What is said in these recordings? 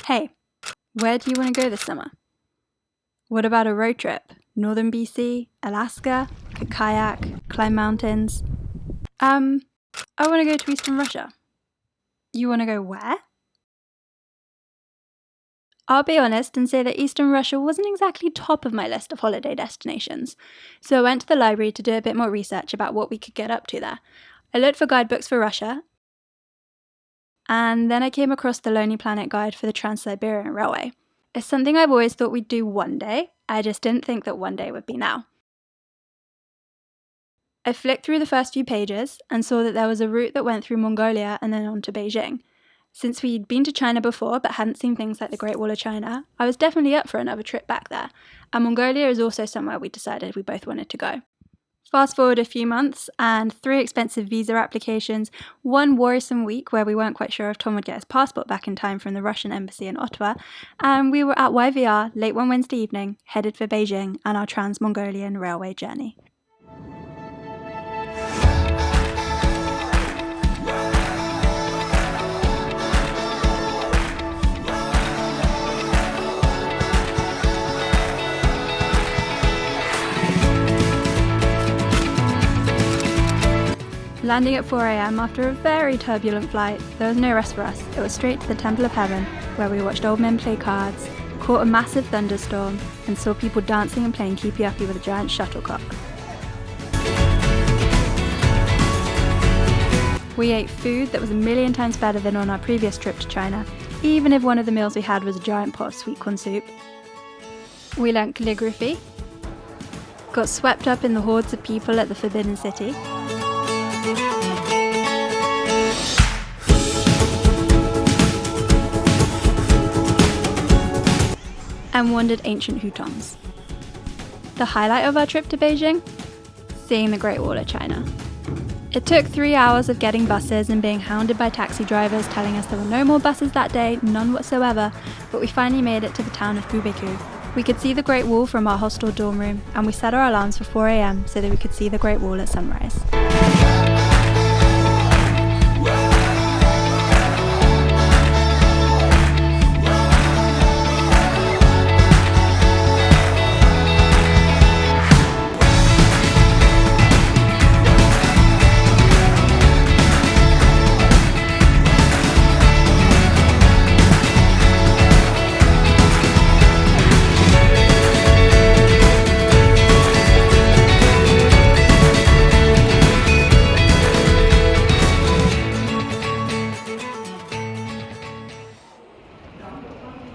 Hey, where do you want to go this summer? What about a road trip? Northern BC, Alaska, could kayak, climb mountains? I want to go to Eastern Russia. You want to go where? I'll be honest and say that Eastern Russia wasn't exactly top of my list of holiday destinations, so I went to the library to do a bit more research about what we could get up to there. I looked for guidebooks for Russia, and then I came across the Lonely Planet guide for the Trans Siberian Railway. It's something I've always thought we'd do one day, I just didn't think that one day would be now. I flicked through the first few pages and saw that there was a route that went through Mongolia and then on to Beijing. Since we'd been to China before but hadn't seen things like the Great Wall of China, I was definitely up for another trip back there, and Mongolia is also somewhere we decided we both wanted to go. Fast forward a few months, and 3 expensive visa applications, 1 worrisome week where we weren't quite sure if Tom would get his passport back in time from the Russian embassy in Ottawa, and we were at YVR late one Wednesday evening, headed for Beijing and our Trans Mongolian Railway journey. Landing at 4 a.m. after a very turbulent flight, there was no rest for us. It was straight to the Temple of Heaven, where we watched old men play cards, caught a massive thunderstorm, and saw people dancing and playing keepy-uppy with a giant shuttlecock. We ate food that was a million times better than on our previous trip to China, even if one of the meals we had was a giant pot of sweet corn soup. We learnt calligraphy, got swept up in the hordes of people at the Forbidden City, and wandered ancient hutongs. The highlight of our trip to Beijing? Seeing the Great Wall of China. It took 3 hours of getting buses and being hounded by taxi drivers telling us there were no more buses that day, none whatsoever, but we finally made it to the town of Baikal. We could see the Great Wall from our hostel dorm room, and we set our alarms for 4 a.m. so that we could see the Great Wall at sunrise.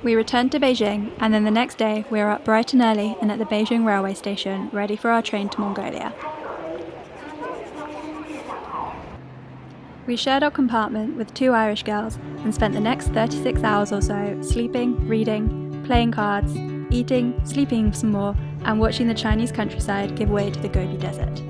We returned to Beijing, and then the next day we were up bright and early and at the Beijing railway station, ready for our train to Mongolia. We shared our compartment with 2 Irish girls and spent the next 36 hours or so sleeping, reading, playing cards, eating, sleeping some more, and watching the Chinese countryside give way to the Gobi Desert.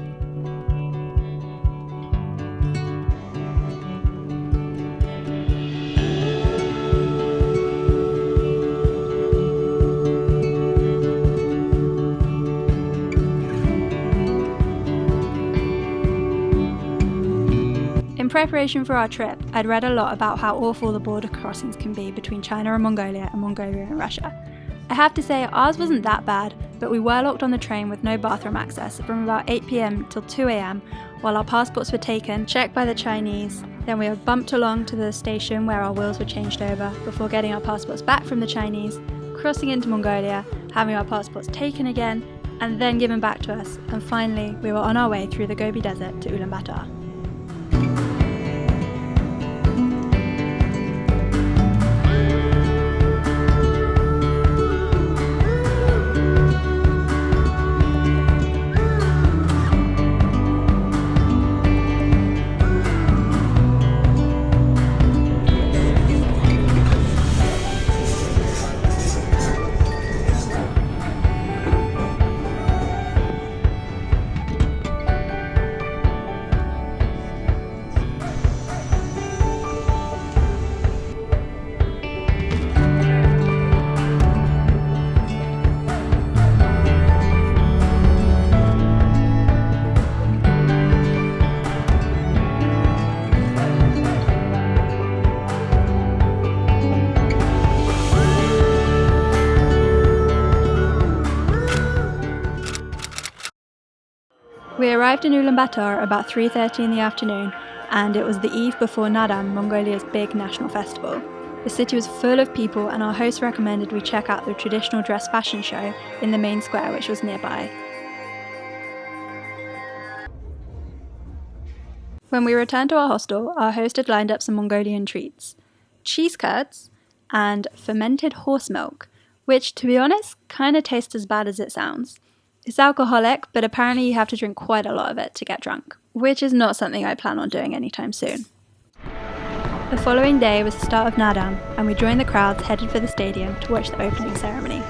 In preparation for our trip, I'd read a lot about how awful the border crossings can be between China and Mongolia and Russia. I have to say, ours wasn't that bad, but we were locked on the train with no bathroom access from about 8 p.m. till 2 a.m. while our passports were taken, checked by the Chinese. Then we were bumped along to the station where our wheels were changed over before getting our passports back from the Chinese, crossing into Mongolia, having our passports taken again, and then given back to us, and finally we were on our way through the Gobi Desert to Ulaanbaatar. We arrived in Ulaanbaatar about 3:30 in the afternoon, and it was the eve before Nadam, Mongolia's big national festival. The city was full of people, and our host recommended we check out the traditional dress fashion show in the main square, which was nearby. When we returned to our hostel, our host had lined up some Mongolian treats: cheese curds and fermented horse milk, which, to be honest, kind of tastes as bad as it sounds. It's alcoholic, but apparently you have to drink quite a lot of it to get drunk, which is not something I plan on doing anytime soon. The following day was the start of Nadam, and we joined the crowds headed for the stadium to watch the opening ceremony.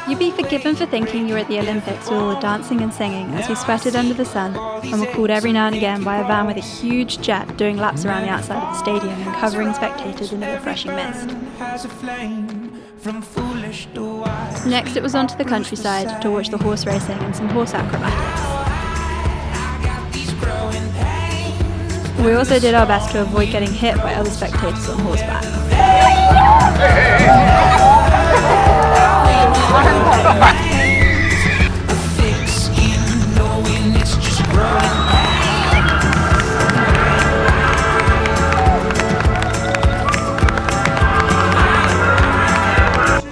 You'd be forgiven for thinking you were at the Olympics with all the dancing and singing as we sweated under the sun and were called every now and again by a van with a huge jet doing laps around the outside of the stadium and covering spectators in a refreshing mist. Next it was onto the countryside to watch the horse racing and some horse acrobatics. We also did our best to avoid getting hit by other spectators on horseback.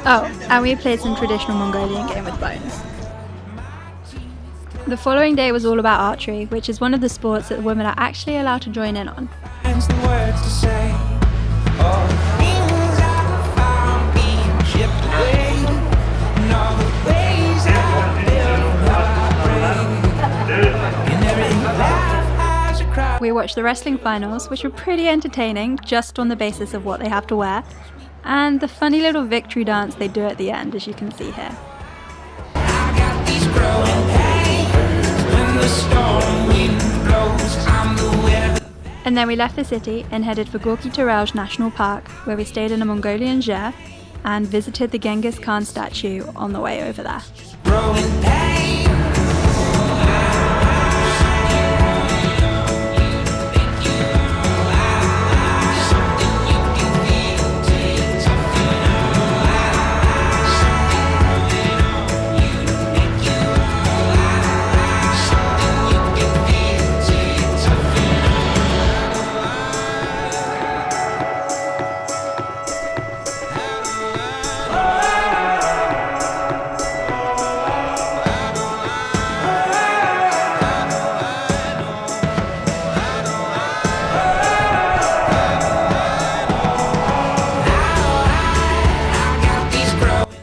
Oh, and we played some traditional Mongolian game with bones. The following day was all about archery, which is one of the sports that women are actually allowed to join in on. We watched the wrestling finals, which were pretty entertaining just on the basis of what they have to wear, and the funny little victory dance they do at the end, as you can see here. And then we left the city and headed for Gorky Taraj National Park, where we stayed in a Mongolian Gyom and visited the Genghis Khan statue on the way over there.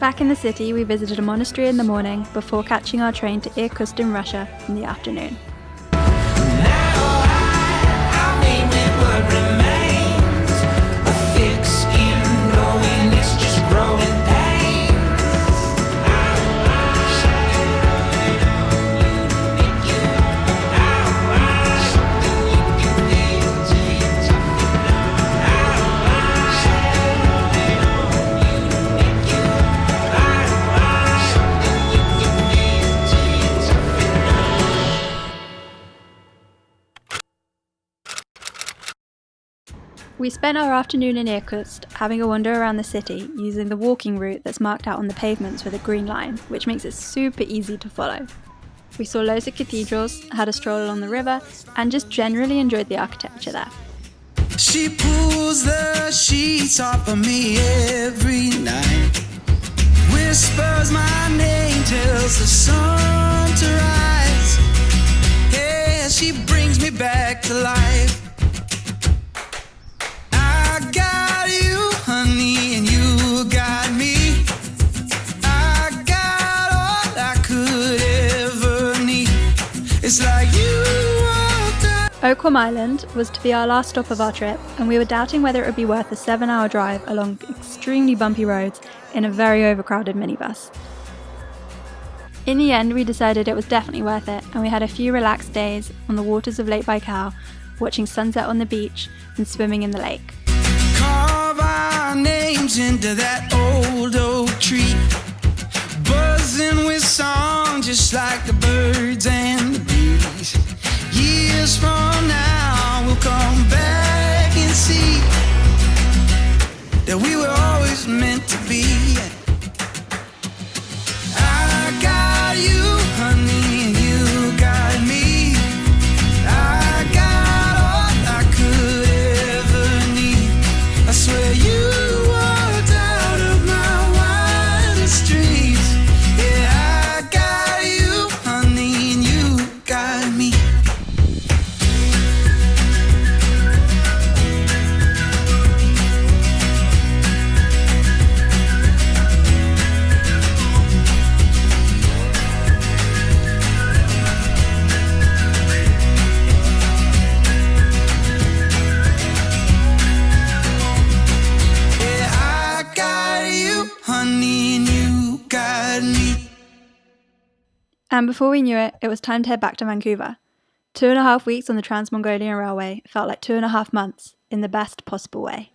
Back in the city, we visited a monastery in the morning before catching our train to Irkutsk in Russia in the afternoon. We spent our afternoon in Irkutsk having a wander around the city using the walking route that's marked out on the pavements with a green line, which makes it super easy to follow. We saw loads of cathedrals, had a stroll along the river, and just generally enjoyed the architecture there. She pulls the sheets off of me every night, whispers my name, tells the sun to rise. Yeah, she brings me back to life. Honey, and you got me. I got all I could ever need. It's like you walked out. Oakham Island was to be our last stop of our trip, and we were doubting whether it would be worth a 7-hour drive along extremely bumpy roads in a very overcrowded minibus. In the end, we decided it was definitely worth it, and we had a few relaxed days on the waters of Lake Baikal, watching sunset on the beach and swimming in the lake. Carve our names into that old oak tree, buzzing with song just like the birds and the bees. Years from now we'll come back and see that we were always meant to be. I got you, honey, and you got me. I got all I could ever need. I swear you walked out of my wildest dreams. Yeah, I got you, honey, and you got me. And before we knew it, it was time to head back to Vancouver. 2.5 weeks on the Trans Mongolian Railway felt like 2.5 months in the best possible way.